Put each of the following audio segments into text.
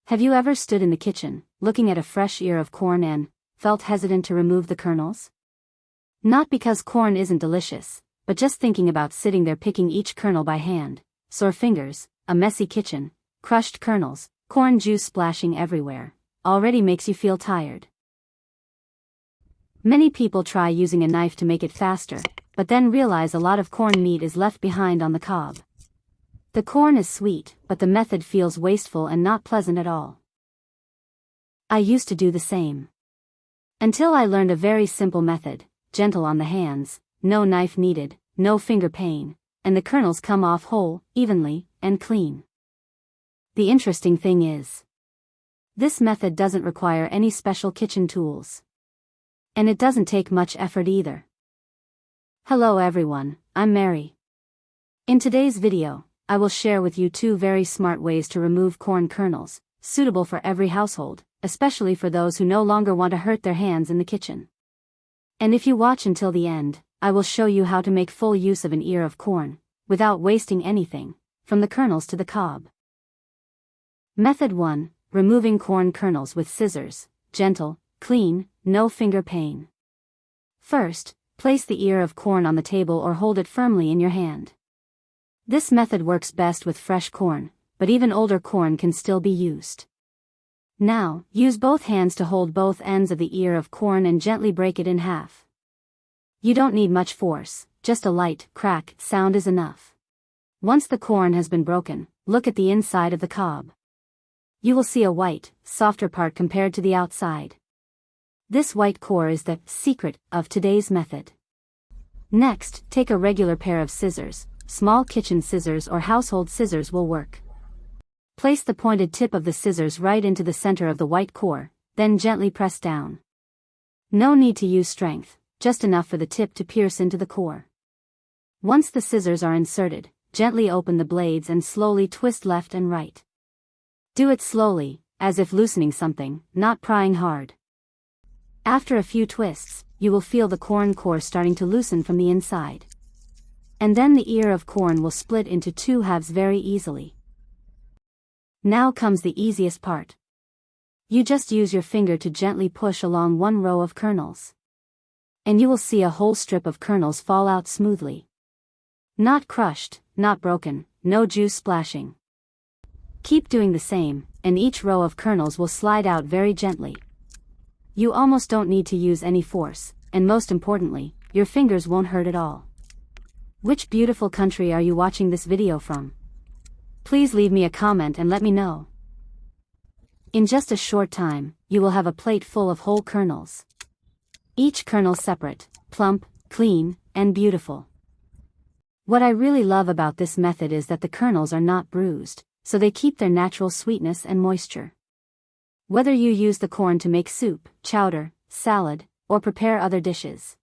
Have you ever stood in the kitchen, looking at a fresh ear of corn and felt hesitant to remove the kernels? Not because corn isn't delicious, but just thinking about sitting there picking each kernel by hand, sore fingers, a messy kitchen, crushed kernels, corn juice splashing everywhere, already makes you feel tired. Many people try using a knife to make it faster, but then realize a lot of corn meat is left behind on the cob. The corn is sweet, but the method feels wasteful and not pleasant at all. I used to do the same. Until I learned a very simple method, gentle on the hands, no knife needed, no finger pain, and the kernels come off whole, evenly, and clean. The interesting thing is, this method doesn't require any special kitchen tools. And it doesn't take much effort either. Hello everyone, I'm Mary. In today's video, I will share with you 2 very smart ways to remove corn kernels, suitable for every household, especially for those who no longer want to hurt their hands in the kitchen. And if you watch until the end, I will show you how to make full use of an ear of corn, without wasting anything, from the kernels to the cob. Method 1. Removing corn kernels with scissors, gentle, clean, no finger pain. First, place the ear of corn on the table or hold it firmly in your hand. This method works best with fresh corn, but even older corn can still be used. Now, use both hands to hold both ends of the ear of corn and gently break it in half. You don't need much force, just a light crack sound is enough. Once the corn has been broken, look at the inside of the cob. You will see a white, softer part compared to the outside. This white core is the secret of today's method. Next, take a regular pair of scissors. Small kitchen scissors or household scissors will work. Place the pointed tip of the scissors right into the center of the white core, then gently press down. No need to use strength, just enough for the tip to pierce into the core. Once the scissors are inserted, gently open the blades and slowly twist left and right. Do it slowly, as if loosening something, not prying hard. After a few twists, you will feel the corn core starting to loosen from the inside. And then the ear of corn will split into 2 halves very easily. Now comes the easiest part. You just use your finger to gently push along one row of kernels. And you will see a whole strip of kernels fall out smoothly. Not crushed, not broken, no juice splashing. Keep doing the same, and each row of kernels will slide out very gently. You almost don't need to use any force, and most importantly, your fingers won't hurt at all. Which beautiful country are you watching this video from? Please leave me a comment and let me know. In just a short time, you will have a plate full of whole kernels. Each kernel separate, plump, clean, and beautiful. What I really love about this method is that the kernels are not bruised, so they keep their natural sweetness and moisture. Whether you use the corn to make soup, chowder, salad, or prepare other dishes,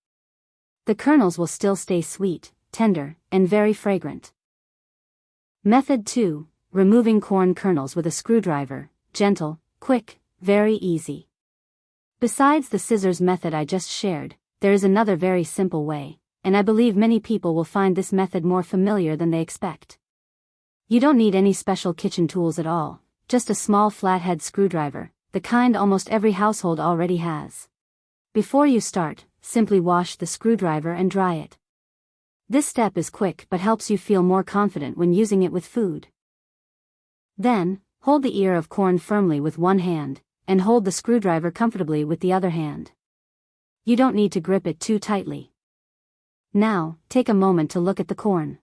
the kernels will still stay sweet, tender, and very fragrant. Method 2. Removing corn kernels with a screwdriver, gentle, quick, very easy. Besides the scissors method I just shared, there is another very simple way, and I believe many people will find this method more familiar than they expect. You don't need any special kitchen tools at all, just a small flathead screwdriver, the kind almost every household already has. Before you start, simply wash the screwdriver and dry it. This step is quick but helps you feel more confident when using it with food. Then, hold the ear of corn firmly with one hand, and hold the screwdriver comfortably with the other hand. You don't need to grip it too tightly. Now, take a moment to look at the corn.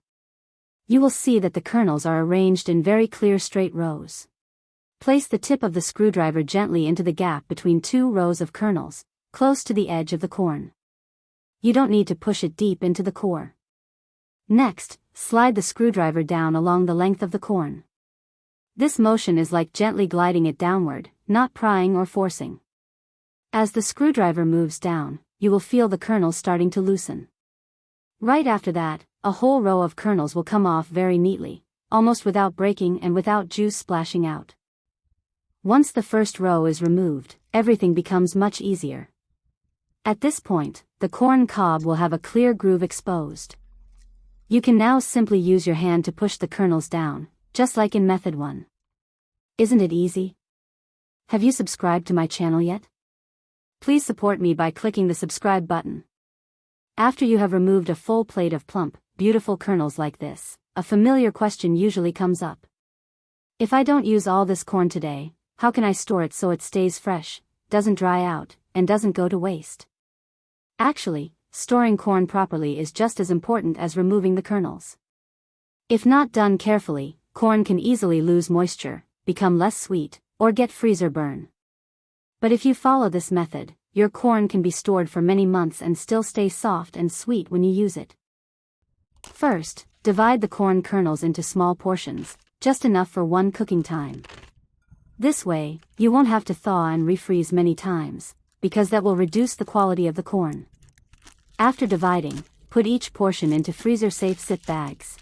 You will see that the kernels are arranged in very clear straight rows. Place the tip of the screwdriver gently into the gap between 2 rows of kernels, close to the edge of the corn. You don't need to push it deep into the core. Next, slide the screwdriver down along the length of the corn. This motion is like gently gliding it downward, not prying or forcing. As the screwdriver moves down, you will feel the kernels starting to loosen. Right after that, a whole row of kernels will come off very neatly, almost without breaking and without juice splashing out. Once the first row is removed, everything becomes much easier. At this point, the corn cob will have a clear groove exposed. You can now simply use your hand to push the kernels down, just like in method 1. Isn't it easy? Have you subscribed to my channel yet? Please support me by clicking the subscribe button. After you have removed a full plate of plump, beautiful kernels like this, a familiar question usually comes up. If I don't use all this corn today, how can I store it so it stays fresh, doesn't dry out, and doesn't go to waste? Actually, storing corn properly is just as important as removing the kernels. If not done carefully, corn can easily lose moisture, become less sweet, or get freezer burn. But if you follow this method, your corn can be stored for many months and still stay soft and sweet when you use it. First, divide the corn kernels into small portions, just enough for one cooking time. This way, you won't have to thaw and refreeze many times, because that will reduce the quality of the corn. After dividing, put each portion into freezer-safe sit bags.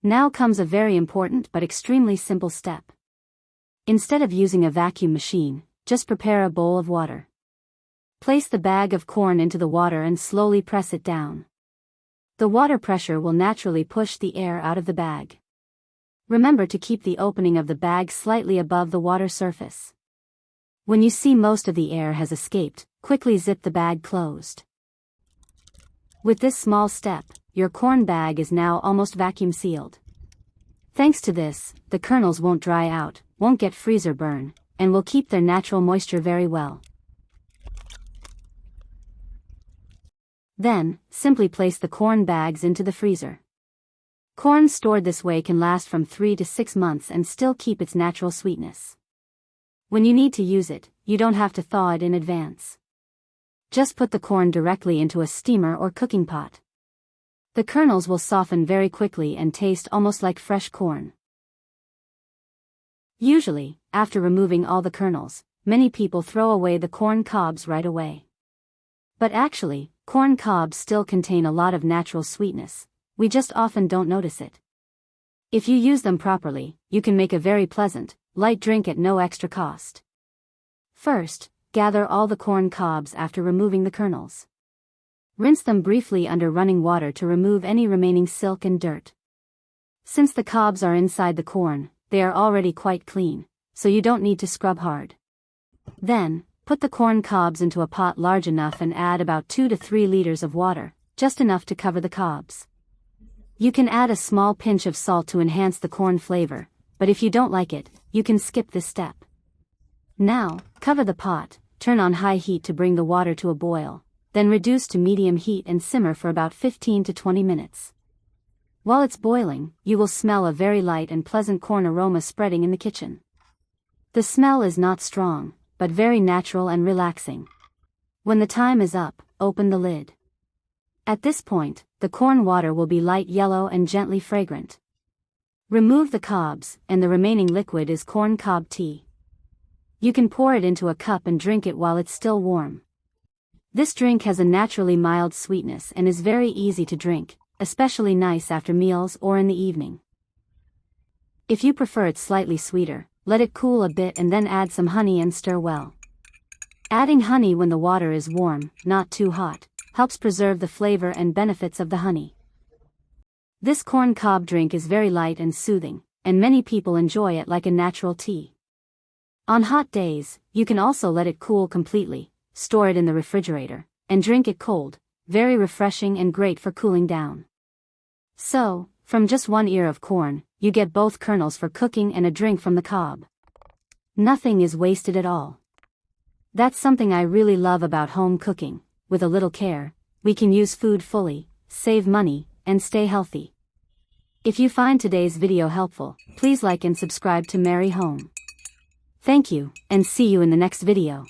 Now comes a very important but extremely simple step. Instead of using a vacuum machine, just prepare a bowl of water. Place the bag of corn into the water and slowly press it down. The water pressure will naturally push the air out of the bag. Remember to keep the opening of the bag slightly above the water surface. When you see most of the air has escaped, quickly zip the bag closed. With this small step, your corn bag is now almost vacuum sealed. Thanks to this, the kernels won't dry out, won't get freezer burn, and will keep their natural moisture very well. Then, simply place the corn bags into the freezer. Corn stored this way can last from 3 to 6 months and still keep its natural sweetness. When you need to use it, you don't have to thaw it in advance. Just put the corn directly into a steamer or cooking pot. The kernels will soften very quickly and taste almost like fresh corn. Usually, after removing all the kernels, many people throw away the corn cobs right away. But actually, corn cobs still contain a lot of natural sweetness. We just often don't notice it. If you use them properly, you can make a very pleasant, light drink at no extra cost. First, gather all the corn cobs after removing the kernels. Rinse them briefly under running water to remove any remaining silk and dirt. Since the cobs are inside the corn, they are already quite clean, so you don't need to scrub hard. Then, put the corn cobs into a pot large enough and add about 2 to 3 liters of water, just enough to cover the cobs. You can add a small pinch of salt to enhance the corn flavor, but if you don't like it, you can skip this step. Now, cover the pot, turn on high heat to bring the water to a boil, then reduce to medium heat and simmer for about 15 to 20 minutes. While it's boiling, you will smell a very light and pleasant corn aroma spreading in the kitchen. The smell is not strong, but very natural and relaxing. When the time is up, open the lid. At this point, the corn water will be light yellow and gently fragrant. Remove the cobs, and the remaining liquid is corn cob tea. You can pour it into a cup and drink it while it's still warm. This drink has a naturally mild sweetness and is very easy to drink, especially nice after meals or in the evening. If you prefer it slightly sweeter, let it cool a bit and then add some honey and stir well. Adding honey when the water is warm, not too hot, helps preserve the flavor and benefits of the honey. This corn cob drink is very light and soothing, and many people enjoy it like a natural tea. On hot days, you can also let it cool completely, store it in the refrigerator, and drink it cold, very refreshing and great for cooling down. So, from just one ear of corn, you get both kernels for cooking and a drink from the cob. Nothing is wasted at all. That's something I really love about home cooking. With a little care, we can use food fully, save money, and stay healthy. If you find today's video helpful, please like and subscribe to Merry Home. Thank you, and see you in the next video.